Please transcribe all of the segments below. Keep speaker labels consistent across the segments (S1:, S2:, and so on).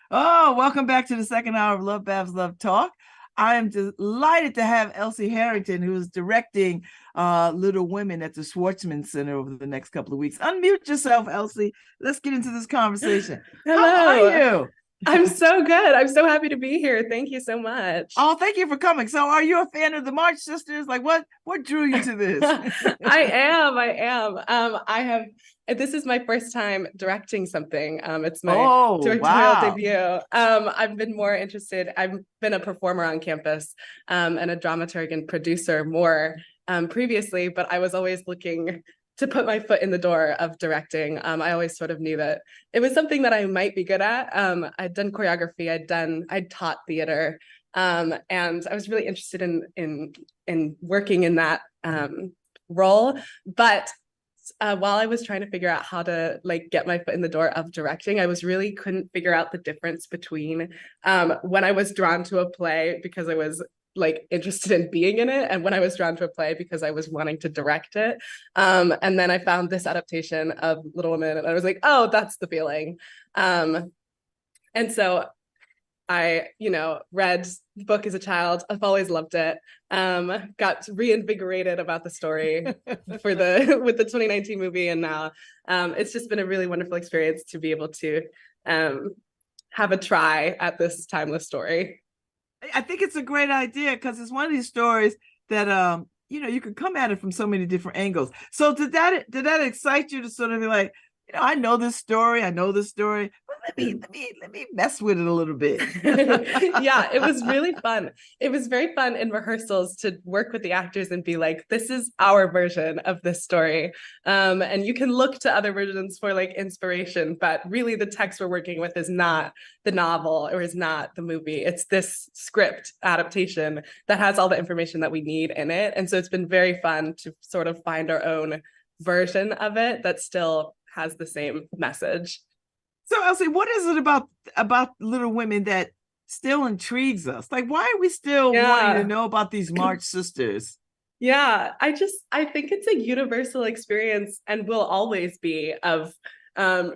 S1: Oh, welcome back to the second hour of LoveBabz LoveTalk. I am delighted to have Elsie Harrington, who is directing Little Women at the Schwartzman Center over the next couple of weeks. Unmute yourself, Elsie. Let's get into this conversation.
S2: Hello.
S1: How are you?
S2: I'm so good. I'm so happy to be here. Thank you so much.
S1: Oh, thank you for coming. So are you a fan of the March Sisters? Like what drew you to this?
S2: I am. This is my first time directing something. It's my directorial debut. I've been more interested. I've been a performer on campus and a dramaturg and producer more previously, but I was always looking to put my foot in the door of directing. I always sort of knew that it was something that I might be good at. I'd done choreography, I'd taught theater, and I was really interested in working in that role. But while I was trying to figure out how to get my foot in the door of directing, I couldn't figure out the difference between when I was drawn to a play because I was interested in being in it, and when I was drawn to a play because I was wanting to direct it. And then I found this adaptation of Little Women and I was like, oh, that's the feeling. And so I, read the book as a child. I've always loved it. Got reinvigorated about the story with the 2019 movie. And now it's just been a really wonderful experience to be able to have a try at this timeless story.
S1: I think it's a great idea because it's one of these stories that you can come at it from so many different angles. So did that excite you to sort of be like, I know this story, but let me mess with it a little bit.
S2: Yeah, it was really fun. It was very fun in rehearsals to work with the actors and be like, this is our version of this story. And you can look to other versions for inspiration, but really the text we're working with is not the novel or is not the movie. It's this script adaptation that has all the information that we need in it. And so it's been very fun to sort of find our own version of it that still has the same message.
S1: So Elsie, what is it about Little Women that still intrigues us? Like, why are we still wanting to know about these March sisters?
S2: Yeah, I think it's a universal experience and will always be of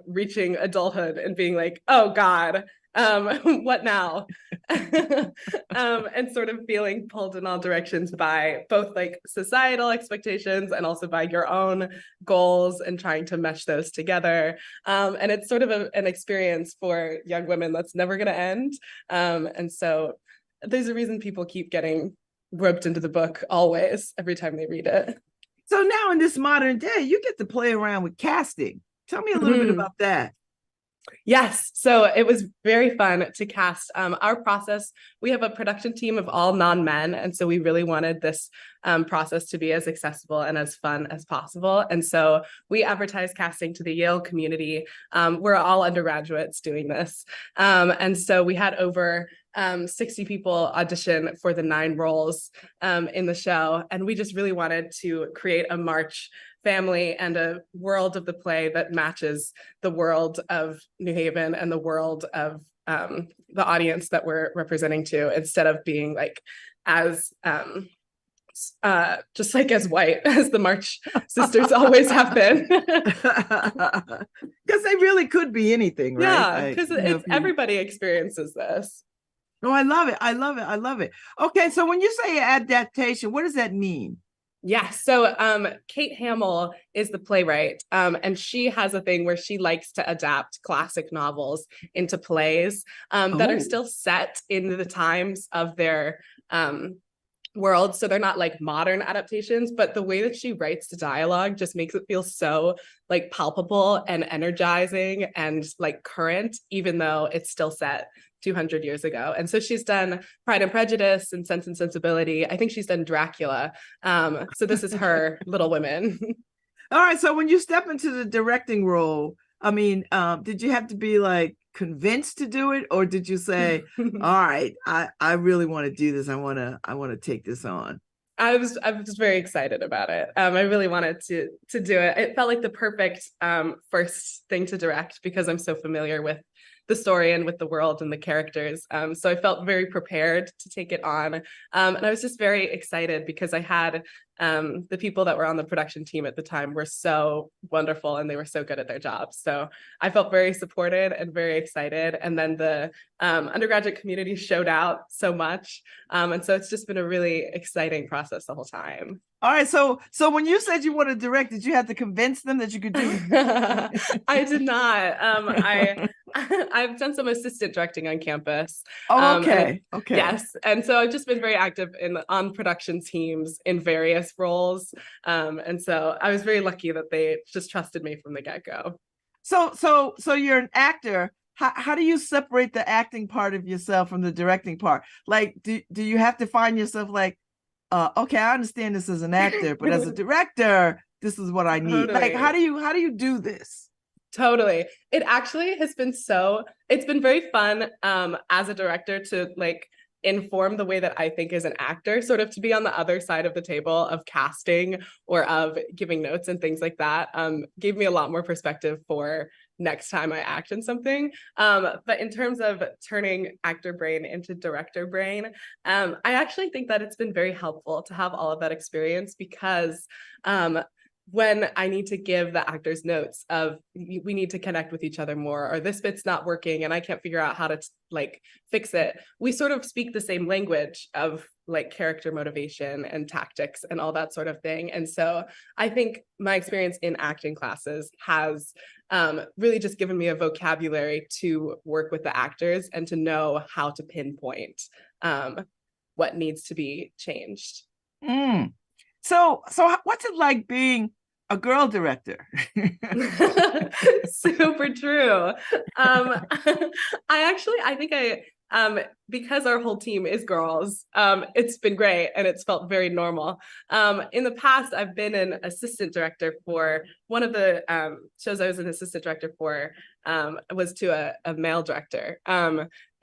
S2: reaching adulthood and being like, oh God, what now? And sort of feeling pulled in all directions by both societal expectations and also by your own goals and trying to mesh those together. And it's sort of an experience for young women that's never going to end. And so there's a reason people keep getting roped into the book always, every time they read it.
S1: So now in this modern day, you get to play around with casting. Tell me a little bit about that.
S2: Yes, so it was very fun to cast. Our process, we have a production team of all non-men, and so we really wanted this process to be as accessible and as fun as possible. And so we advertised casting to the Yale community. We're all undergraduates doing this. And so we had over 60 people audition for the 9 roles in the show. And we just really wanted to create a March family and a world of the play that matches the world of New Haven and the world of the audience that we're representing to, instead of being as just as white as the March sisters always have been.
S1: Because they really could be anything, right?
S2: Yeah, because everybody experiences this.
S1: Oh, I love it. Okay, so when you say adaptation, what does that mean?
S2: Yes. So Kate Hamill is the playwright, and she has a thing where she likes to adapt classic novels into plays that are still set in the times of their world. So they're not modern adaptations, but the way that she writes the dialogue just makes it feel so palpable and energizing and current, even though it's still set 200 years ago. And so she's done Pride and Prejudice and Sense and Sensibility. I think she's done Dracula. So this is her Little Women.
S1: All right. So when you step into the directing role, I mean, did you have to be convinced to do it, or did you say, all right, I really want to do this. I want to take this on?
S2: I was very excited about it. I really wanted to do it. It felt like the perfect first thing to direct because I'm so familiar with the story and with the world and the characters. So I felt very prepared to take it on. And I was just very excited because I had the people that were on the production team at the time were so wonderful and they were so good at their jobs. So I felt very supported and very excited. And then the undergraduate community showed out so much. And so it's just been a really exciting process the whole time.
S1: All right. So when you said you wanted to direct, did you have to convince them that you could do
S2: it? I did not. I've done some assistant directing on campus.
S1: Oh, okay. Okay.
S2: Yes. And so I've just been very active on production teams in various roles. And so I was very lucky that they just trusted me from the get-go.
S1: So you're an actor. How do you separate the acting part of yourself from the directing part? Like, do you have to find yourself like, okay, I understand this as an actor, but as a director, this is what I need. Totally. Like, how do you do this?
S2: Totally. It actually has been it's been very fun as a director to like inform the way that I think as an actor, sort of to be on the other side of the table of casting or of giving notes and things like that. Gave me a lot more perspective for next time I act in something. But in terms of turning actor brain into director brain, I actually think that it's been very helpful to have all of that experience because when I need to give the actors notes of we need to connect with each other more, or this bit's not working and I can't figure out how to like fix it, we sort of speak the same language of like character motivation and tactics and all that sort of thing. And so I think my experience in acting classes has really just given me a vocabulary to work with the actors and to know how to pinpoint what needs to be changed.
S1: So what's it like being a girl director?
S2: Super true. I think because our whole team is girls, it's been great and it's felt very normal. In the past, I've been an assistant director for one of the shows I was an assistant director for was to a male director.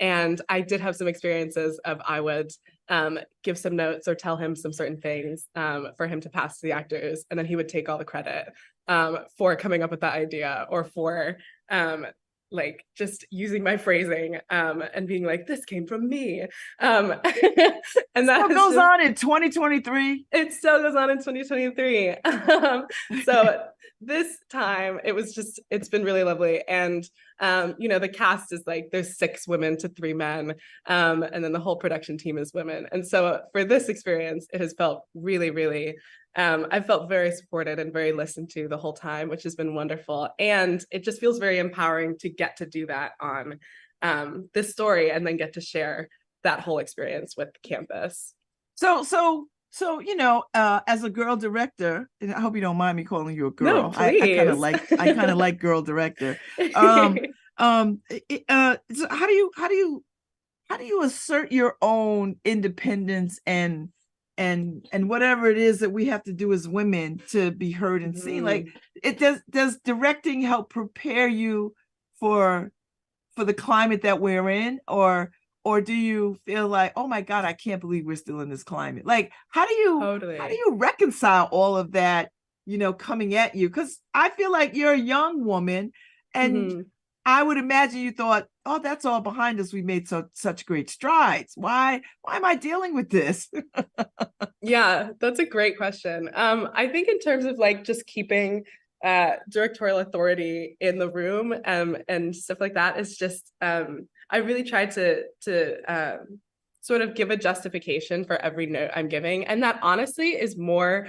S2: And I did have some experiences of I would give some notes or tell him some certain things for him to pass to the actors. And then he would take all the credit for coming up with that idea or for like just using my phrasing and being like, this came from me. And that
S1: goes on in 2023.
S2: It still goes on in 2023. So this time it's been really lovely. And the cast is like, there's 6 women to 3 men. And then the whole production team is women. And so for this experience, it has felt really, really I felt very supported and very listened to the whole time, which has been wonderful. And it just feels very empowering to get to do that on this story and then get to share that whole experience with campus.
S1: So as a girl director, and I hope you don't mind me calling you a girl.
S2: No, please.
S1: I kind of like girl director. So how do you assert your own independence and whatever it is that we have to do as women to be heard and seen? Like, does directing help prepare you for the climate that we're in, or do you feel like, oh my God, I can't believe we're still in this climate? Like, how do you reconcile all of that, coming at you? Because I feel like you're a young woman, and I would imagine you thought, oh, that's all behind us. We made such great strides. Why am I dealing with this?
S2: Yeah, that's a great question. I think in terms of like just keeping directorial authority in the room and stuff like that, is just I really tried to sort of give a justification for every note I'm giving, and that honestly is more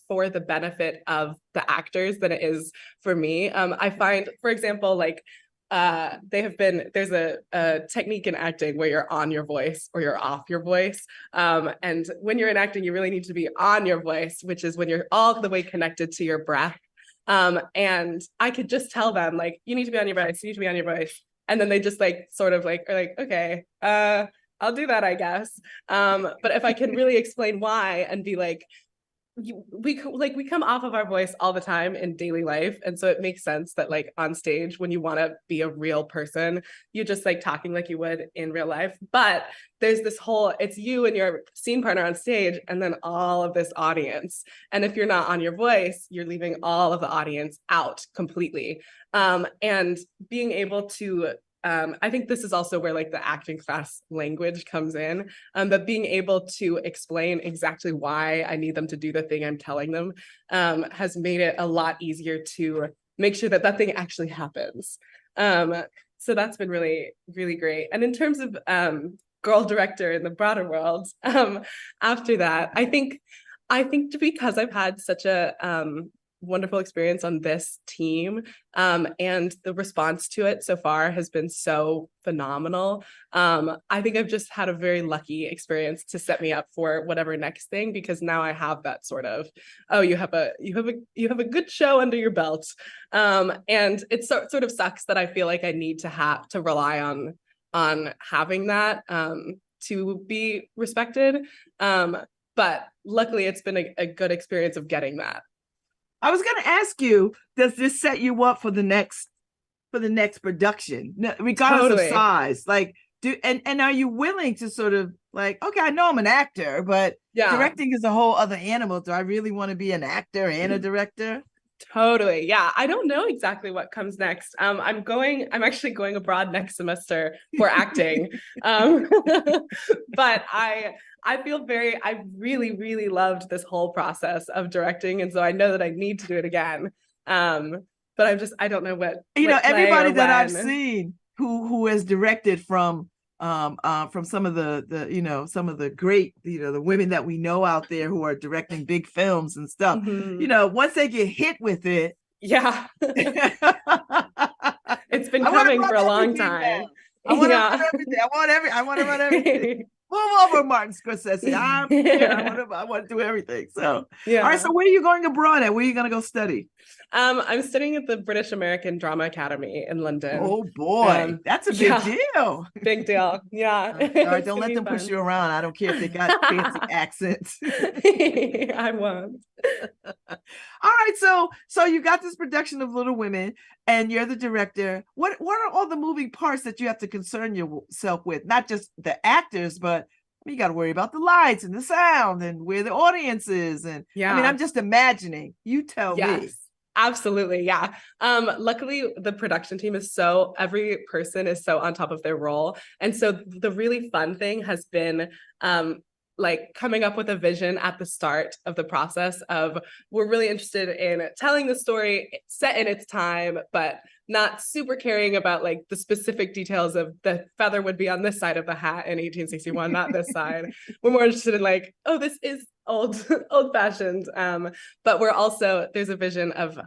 S2: for the benefit of the actors than it is for me. I find, for example, like there's a technique in acting where you're on your voice or you're off your voice. And when you're in acting, you really need to be on your voice, which is when you're all the way connected to your breath. And I could just tell them, like, you need to be on your voice, you need to be on your voice. And then they just like sort of like are like, okay, I'll do that, I guess. But if I can really explain why and be like, we come off of our voice all the time in daily life, and so it makes sense that like on stage, when you want to be a real person, you're just like talking like you would in real life. But there's this whole, it's you and your scene partner on stage and then all of this audience, and if you're not on your voice, you're leaving all of the audience out completely. And being able to I think this is also where like the acting class language comes in, but being able to explain exactly why I need them to do the thing I'm telling them has made it a lot easier to make sure that that thing actually happens. So that's been really, really great. And in terms of girl director in the broader world, after that, I think because I've had such a wonderful experience on this team, and the response to it so far has been so phenomenal. I think I've just had a very lucky experience to set me up for whatever next thing, because now I have that sort of, oh, you have a good show under your belt, and it sort of sucks that I feel like I need to have to rely on having that to be respected. But luckily, it's been a good experience of getting that.
S1: I was going to ask you, does this set you up for the next production, regardless of size? Like, and are you willing to sort of like, okay, I know I'm an actor, but directing is a whole other animal. Do I really want to be an actor and a director?
S2: Totally. Yeah. I don't know exactly what comes next. I'm actually going abroad next semester for acting. But I really, really loved this whole process of directing. And so I know that I need to do it again. But I don't know what,
S1: everybody that I've seen who has directed from some of the great, the women that we know out there who are directing big films and stuff, once they get hit with it.
S2: Yeah. It's been coming for a long time.
S1: I want to run everything. I want to run everything. Move over, Martin Scorsese. I want to do everything. So, all right. So, where are you going abroad at? Where are you going to go study?
S2: I'm studying at the British American Drama Academy in London.
S1: Oh boy, that's a big deal.
S2: Big deal. Yeah.
S1: All right, don't let them push you around. I don't care if they got fancy accents.
S2: I won't.
S1: All right, so you got this production of Little Women, and you're the director. What are all the moving parts that you have to concern yourself with? Not just the actors, but you got to worry about the lights and the sound and where the audience is. And I mean, I'm just imagining. You tell me.
S2: Absolutely. Yeah. Luckily the production team every person is so on top of their role. And so the really fun thing has been, like coming up with a vision at the start of the process of, we're really interested in telling the story set in its time, but not super caring about like the specific details of the feather would be on this side of the hat in 1861, not this side. We're more interested in like, oh, this is old fashioned. But there's a vision of,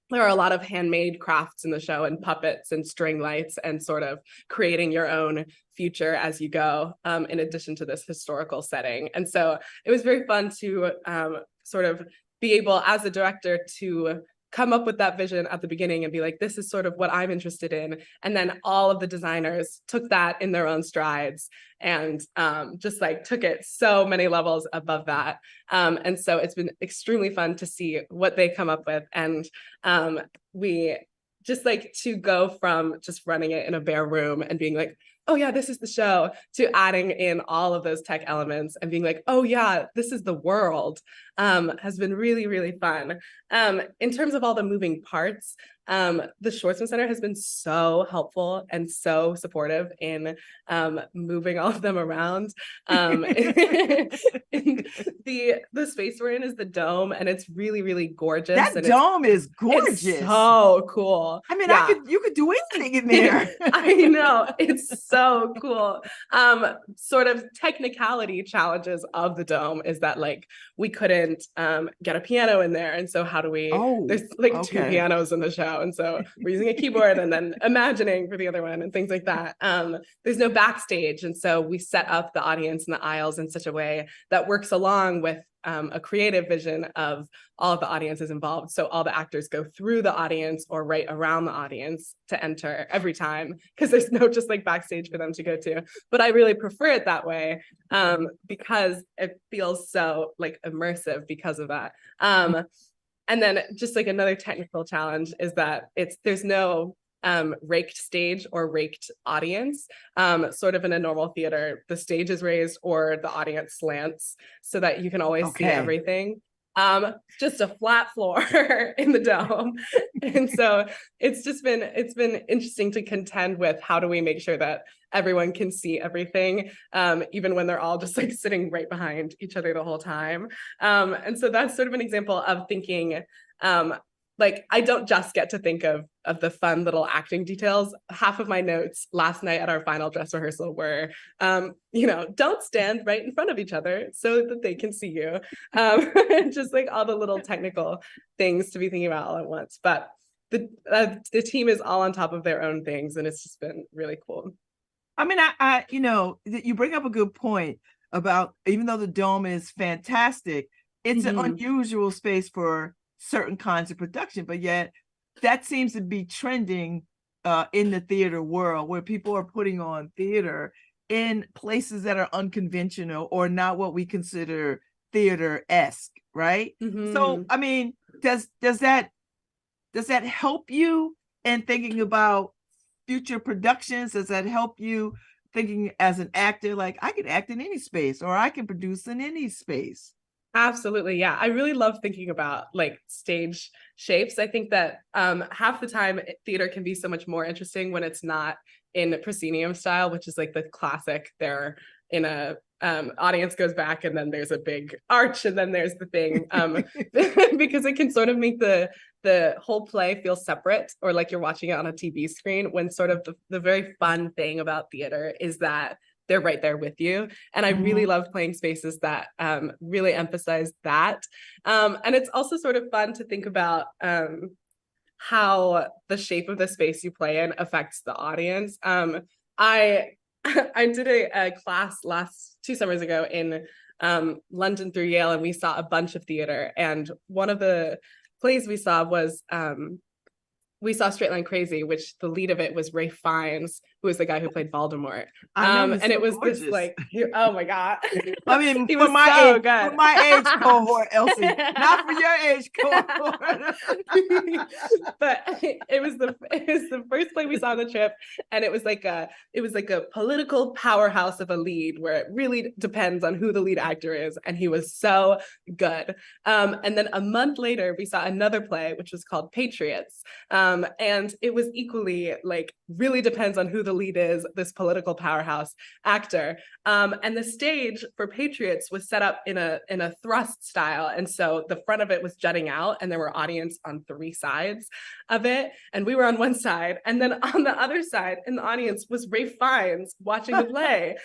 S2: there are a lot of handmade crafts in the show and puppets and string lights and sort of creating your own future as you go, in addition to this historical setting. And so it was very fun to sort of be able as a director to come up with that vision at the beginning and be like, this is sort of what I'm interested in. And then all of the designers took that in their own strides and just like took it so many levels above that. And so it's been extremely fun to see what they come up with. And we just like to go from just running it in a bare room and being like, oh yeah, this is the show, to adding in all of those tech elements and being like, oh yeah, this is the world, has been really, really fun. In terms of all the moving parts, the Schwartzman Center has been so helpful and so supportive in moving all of them around. The space we're in is the Dome, and it's really, really gorgeous.
S1: That dome is gorgeous.
S2: It's so cool.
S1: I mean, you could do anything in there.
S2: I know, it's so cool. Sort of technicality challenges of the Dome is that like we couldn't get a piano in there, and so how do we? There's like two pianos in the show, and so we're using a keyboard and then imagining for the other one and things like that. There's no backstage, and so we set up the audience in the aisles in such a way that works along with a creative vision of all of the audiences involved. So all the actors go through the audience or right around the audience to enter every time, because there's no just like backstage for them to go to. But I really prefer it that way, because it feels so like immersive because of that. And then just like another technical challenge is that there's no raked stage or raked audience. Sort of in a normal theater, the stage is raised or the audience slants so that you can always see everything. just a flat floor in the dome. And so it's been interesting to contend with how do we make sure that everyone can see everything, even when they're all just like sitting right behind each other the whole time. And so that's sort of an example of thinking, like I don't just get to think of the fun little acting details. Half of my notes last night at our final dress rehearsal were, don't stand right in front of each other so that they can see you. Just like all the little technical things to be thinking about all at once. But the team is all on top of their own things, and it's just been really cool.
S1: I mean, you bring up a good point about, even though the dome is fantastic, it's an unusual space for certain kinds of production, but yet that seems to be trending in the theater world, where people are putting on theater in places that are unconventional or not what we consider theater-esque, right? So, I mean, does that help you in thinking about future productions? Does that help you thinking as an actor, like I can act in any space or I can produce in any space?
S2: Absolutely. Yeah. I really love thinking about like stage shapes. I think that half the time theater can be so much more interesting when it's not in proscenium style, which is like the classic. They're in a audience goes back and then there's a big arch and then there's the thing, because it can sort of make the whole play feel separate, or like you're watching it on a TV screen, when sort of the very fun thing about theater is that they're right there with you. And I really love playing spaces that really emphasize that. And it's also sort of fun to think about how the shape of the space you play in affects the audience. I did a class 2 summers ago in London through Yale, and we saw a bunch of theater. And one of the plays we saw was we saw Straight Line Crazy, which the lead of it was Ralph Fiennes, who was the guy who played Voldemort. And so it was gorgeous. This like, oh my God.
S1: I mean, for my age cohort, Elsie, not for your age cohort.
S2: But it was the first play we saw on the trip, and it was like a political powerhouse of a lead where it really depends on who the lead actor is, and he was so good. And then a month later, we saw another play, which was called Patriots. And it was equally like really depends on who the lead is, this political powerhouse actor. And the stage for Patriots was set up in a thrust style. And so the front of it was jutting out, and there were audience on 3 sides of it. And we were on one side. And then on the other side in the audience was Ralph Fiennes watching the play.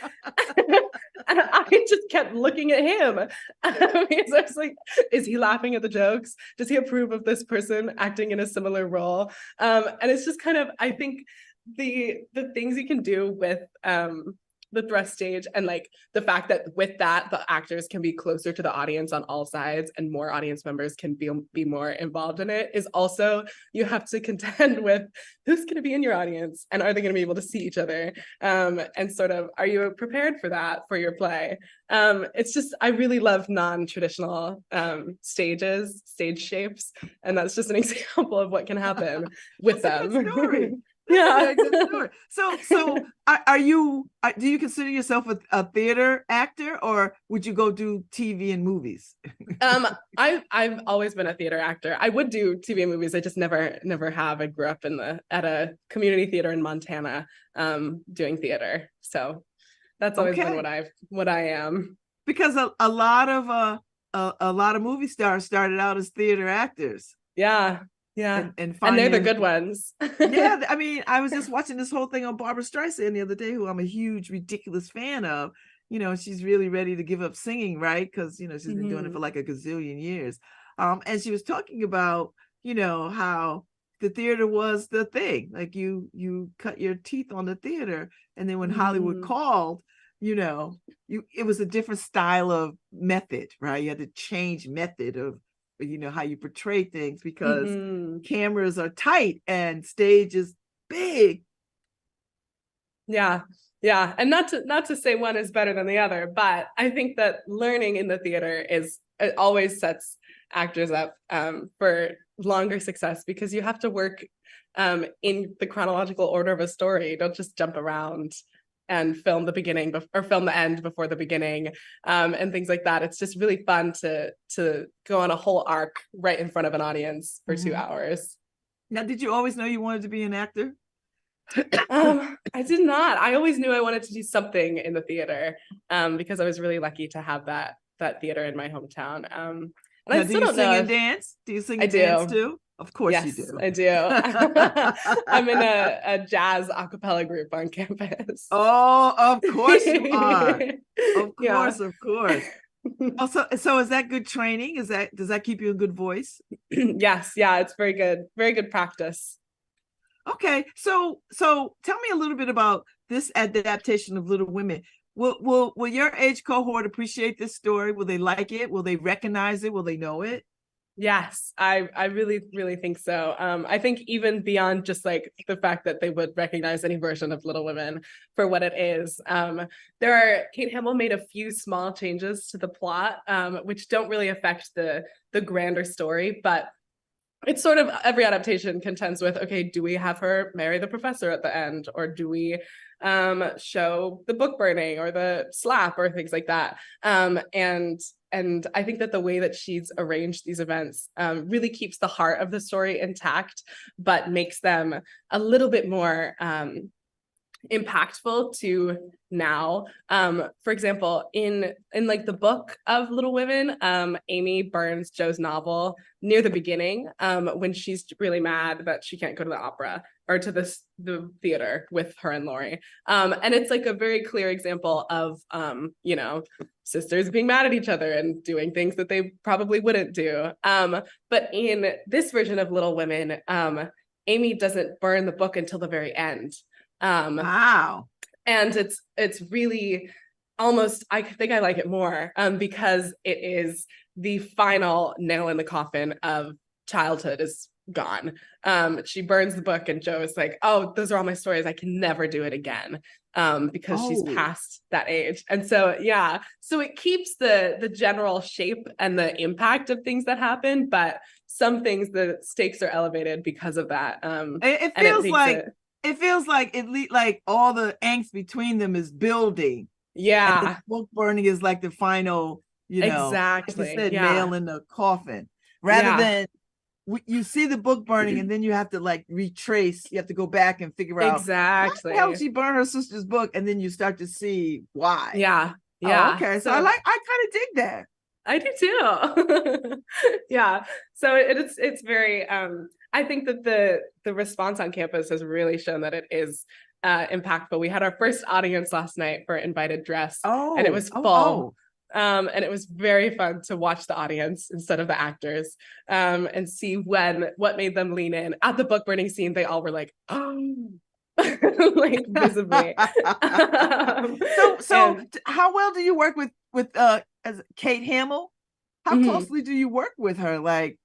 S2: And I just kept looking at him. Because I was like, is he laughing at the jokes? Does he approve of this person acting in a similar role? And it's just kind of, I think the things you can do with the thrust stage, and like the fact that with that the actors can be closer to the audience on all sides and more audience members can be more involved in it, is also, you have to contend with who's going to be in your audience and are they going to be able to see each other, and sort of, are you prepared for that for your play? It's just, I really love non-traditional stage shapes, and that's just an example of what can happen with them. Yeah.
S1: So do you consider yourself a theater actor, or would you go do TV and movies?
S2: I've always been a theater actor. I would do TV and movies. I just never have. I grew up at a community theater in Montana, doing theater. So that's always been what I am.
S1: Because a lot of movie stars started out as theater actors.
S2: Yeah. Yeah. And they're the good ones.
S1: Yeah. I mean, I was just watching this whole thing on Barbra Streisand the other day, who I'm a huge, ridiculous fan of. She's really ready to give up singing, right? Because, she's been doing it for like a gazillion years. And she was talking about, how the theater was the thing. Like you cut your teeth on the theater. And then when Hollywood called, it was a different style of method, right? You had to change method of, how you portray things, because cameras are tight and stage is big.
S2: Yeah. And not to say one is better than the other, but I think that learning in the theater it always sets actors up for longer success, because you have to work in the chronological order of a story. You don't just jump around and film the beginning or film the end before the beginning, and things like that. It's just really fun to go on a whole arc right in front of an audience for 2 hours.
S1: Now, did you always know you wanted to be an actor?
S2: I did not. I always knew I wanted to do something in the theater, because I was really lucky to have that theater in my hometown. And
S1: now, I still don't know. Do you sing and dance? Do you sing and dance too? Of course you do.
S2: I do. I'm in a jazz a cappella group on campus.
S1: Oh, of course you are. Of course, of course. Also, so is that good training? Does that keep you a good voice?
S2: Yes, yeah, it's very good practice.
S1: Okay, so tell me a little bit about this adaptation of Little Women. Will your age cohort appreciate this story? Will they like it? Will they recognize it? Will they know it?
S2: Yes, I really, really think so. I think even beyond just like the fact that they would recognize any version of Little Women for what it is. Kate Hamill made a few small changes to the plot, which don't really affect the grander story, but it's sort of every adaptation contends with, okay, do we have her marry the professor at the end, or do we show the book burning or the slap or things like that? And I think that the way that she's arranged these events really keeps the heart of the story intact, but makes them a little bit more impactful to now. For example, in like the book of Little Women, Amy burns Jo's novel near the beginning, when she's really mad that she can't go to the opera or to the theater with her and Laurie. And it's like a very clear example of sisters being mad at each other and doing things that they probably wouldn't do. But in this version of Little Women, Amy doesn't burn the book until the very end.
S1: Wow.
S2: And it's really almost, I think I like it more because it is the final nail in the coffin of childhood is gone. She burns the book and Jo is like, oh, those are all my stories. I can never do it again, because she's past that age. And so, yeah, so it keeps the general shape and the impact of things that happen, but some things, the stakes are elevated because of that.
S1: It feels like all the angst between them is building.
S2: Yeah.
S1: And the book burning is like the final,
S2: exactly.
S1: like you said, nail in the coffin. Rather than you see the book burning and then you have to like retrace, you have to go back and figure out
S2: exactly
S1: how she burned her sister's book, and then you start to see why.
S2: Yeah.
S1: Oh, okay. So I kind of dig that.
S2: I do too. Yeah. So it's very I think that the response on campus has really shown that it is impactful. We had our first audience last night for Invited Dress, and it was full. And it was very fun to watch the audience instead of the actors, and see what made them lean in. At the book burning scene, they all were like, oh, like visibly.
S1: So how well do you work with as Kate Hamill? How closely do you work with her? Like,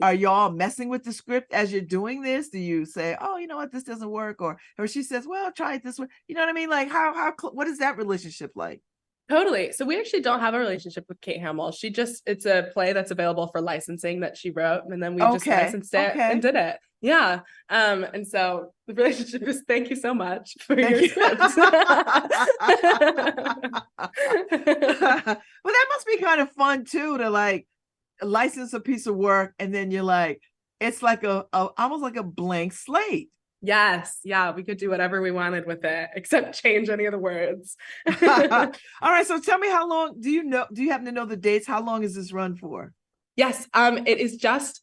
S1: are y'all messing with the script as you're doing this? Do you say, oh, you know what, this doesn't work, or she says, well, try it this way? You know what I mean? Like, what is that relationship like?
S2: Totally. So we actually don't have a relationship with Kate Hamill. It's a play that's available for licensing that she wrote, and then we just licensed it and did it. Yeah. And so the relationship is, thank you so much for your script.
S1: Well, that must be kind of fun too, to like license a piece of work and then you're like, it's like a almost like a blank slate.
S2: Yes. Yeah. We could do whatever we wanted with it, except change any of the words.
S1: All right. So tell me, how long do you happen to know the dates? How long is this run for?
S2: Yes. It is just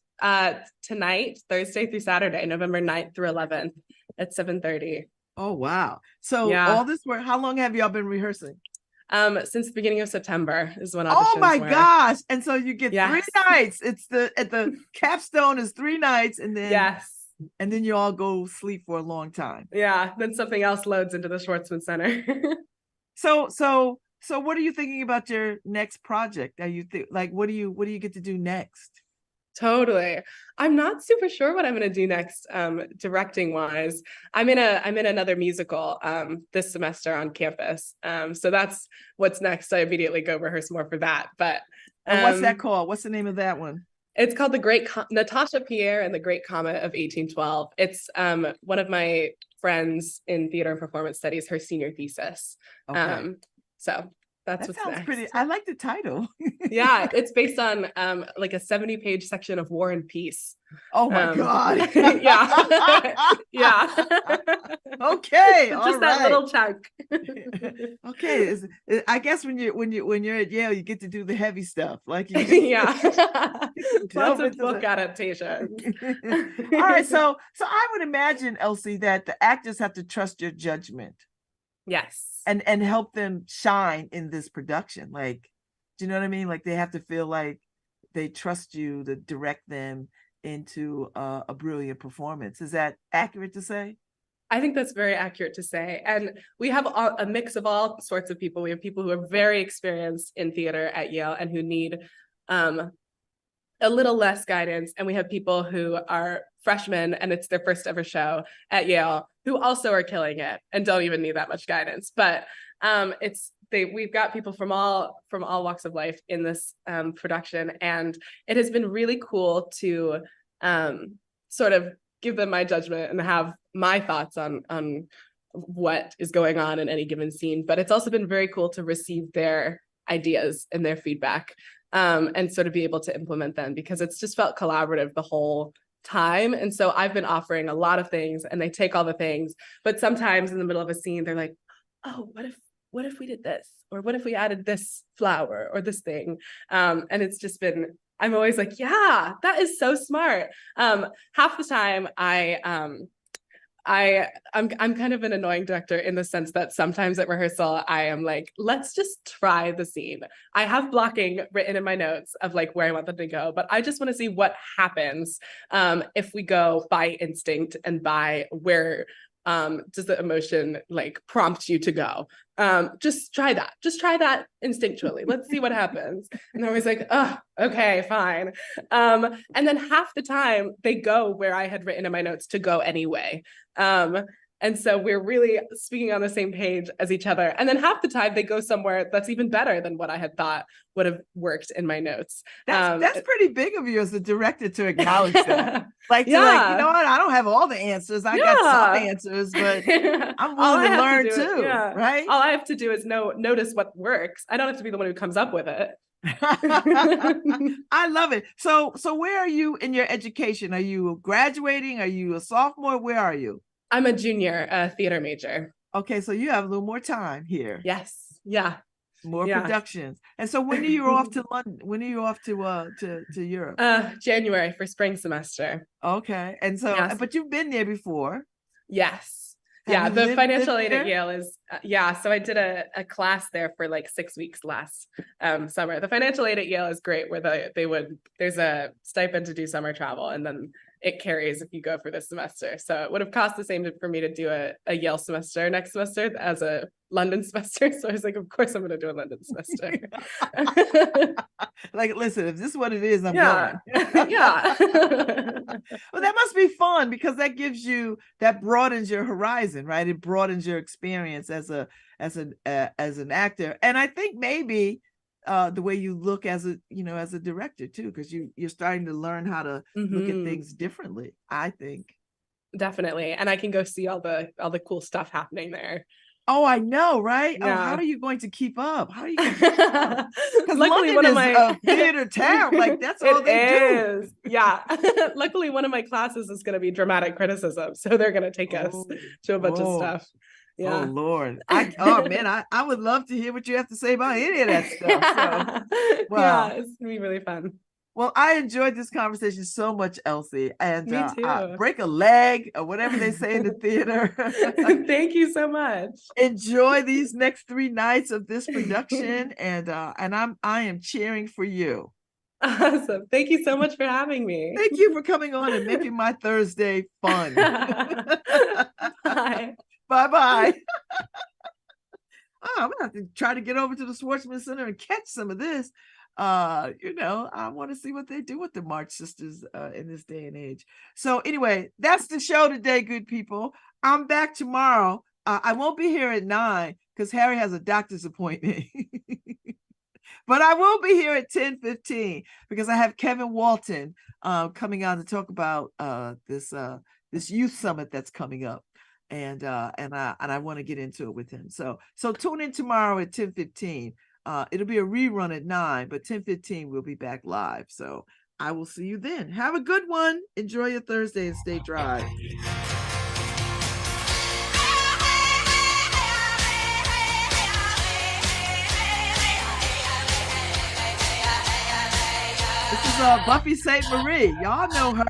S2: tonight, Thursday through Saturday, November 9th through 11th at 7:30.
S1: Oh, wow. So all this work, how long have y'all been rehearsing?
S2: Since the beginning of September is when auditions
S1: Oh my
S2: were.
S1: Gosh. And so you get 3 nights. It's at the capstone is 3 nights, and then and then you all go sleep for a long time.
S2: Yeah. Then something else loads into the Schwartzman Center.
S1: So what are you thinking about your next project? Are you like, what do you get to do next?
S2: Totally. I'm not super sure what I'm going to do next, directing wise. I'm in another musical this semester on campus. So that's what's next. I immediately go rehearse more for that. But
S1: and what's that called? What's the name of that one?
S2: It's called Natasha Pierre and the Great Comet of 1812. It's one of my friends in theater and performance studies, her senior thesis. Okay. So that's
S1: that
S2: what's
S1: sounds
S2: next.
S1: Pretty. I like the title.
S2: Yeah, it's based on like a 70-page section of War and Peace.
S1: Oh my God.
S2: Yeah. Yeah.
S1: Okay.
S2: Just that little chunk.
S1: Okay. I guess when you're at Yale, you get to do the heavy stuff. Like you
S2: yeah. Lots of book adaptations.
S1: All right. So I would imagine, Elsie, that the actors have to trust your judgment.
S2: Yes.
S1: And help them shine in this production. Like, do you know what I mean? Like they have to feel like they trust you to direct them into a brilliant performance. Is that accurate to say?
S2: I think that's very accurate to say. And we have a mix of all sorts of people. We have people who are very experienced in theater at Yale and who need a little less guidance. And we have people who are freshmen and it's their first ever show at Yale who also are killing it and don't even need that much guidance. But we've got people from all walks of life in this production, and it has been really cool to sort of give them my judgment and have my thoughts on what is going on in any given scene. But it's also been very cool to receive their ideas and their feedback and sort of be able to implement them, because it's just felt collaborative the whole time. And so I've been offering a lot of things and they take all the things, but sometimes in the middle of a scene, they're like, oh, what if we did this? Or what if we added this flower or this thing? And it's just been, I'm always like, yeah, that is so smart. Half the time I'm kind of an annoying director in the sense that sometimes at rehearsal, I am like, let's just try the scene. I have blocking written in my notes of like where I want them to go, but I just want to see what happens if we go by instinct and by where does the emotion like prompt you to go. Just try that instinctually. Let's see what happens. And they're always like, oh, okay, fine. And then half the time they go where I had written in my notes to go anyway. And so we're really speaking on the same page as each other. And then half the time they go somewhere that's even better than what I had thought would have worked in my notes.
S1: That's pretty big of you as a director to acknowledge that. Like, you know what? I don't have all the answers. I got some answers, but I'm willing to learn too, right?
S2: All I have to do is notice what works. I don't have to be the one who comes up with it.
S1: I love it. So where are you in your education? Are you graduating? Are you a sophomore? Where are you?
S2: I'm a junior, a theater major.
S1: Okay, so you have a little more time here.
S2: Yes. Yeah.
S1: More productions. And so when are you off to London? When are you off to Europe?
S2: January for spring semester.
S1: Okay. And so but you've been there before.
S2: Yes. Yeah, the financial aid at Yale is so I did a class there for like 6 weeks last summer. The financial aid at Yale is great, where there's a stipend to do summer travel, and then it carries if you go for this semester. So it would have cost the same for me to do a Yale semester next semester as a London semester. So I was like, of course I'm going to do a London semester.
S1: Like, listen, if this is what it is, I'm
S2: going. Yeah.
S1: Well, that must be fun, because that broadens your horizon, right? It broadens your experience as an actor. And I think maybe the way you look as a director too, because you're starting to learn how to look at things differently, I think.
S2: Definitely. And I can go see all the cool stuff happening there.
S1: Oh, I know, right? Yeah. Oh, how are you going to keep up? How are you going to keep up? Because London is a theater town. Like, that's all they do.
S2: Yeah. Luckily, one of my classes is going to be dramatic criticism. So they're going to take us to a bunch of stuff. Yeah.
S1: Oh, Lord. I would love to hear what you have to say about any of that stuff. So,
S2: wow. Yeah, it's going to be really fun.
S1: Well, I enjoyed this conversation so much, Elsie. And
S2: me too.
S1: Break a leg or whatever they say in the theater.
S2: Thank you so much.
S1: Enjoy these next 3 nights of this production, and I am cheering for you.
S2: Awesome. Thank you so much for having me.
S1: Thank you for coming on and making my Thursday fun.
S2: Bye.
S1: Bye-bye. I'm gonna have to try to get over to the Schwartzman Center and catch some of this. I want to see what they do with the March Sisters in this day and age. So anyway, that's the show today, good people. I'm back tomorrow. I won't be here at 9 because Harry has a doctor's appointment. But I will be here at 10:15 because I have Kevin Walton coming on to talk about this youth summit that's coming up. And I want to get into it with him. So tune in tomorrow at 10:15. It'll be a rerun at 9, but 10:15 we'll be back live. So I will see you then. Have a good one. Enjoy your Thursday and stay dry. This is Buffy St. Marie. Y'all know her.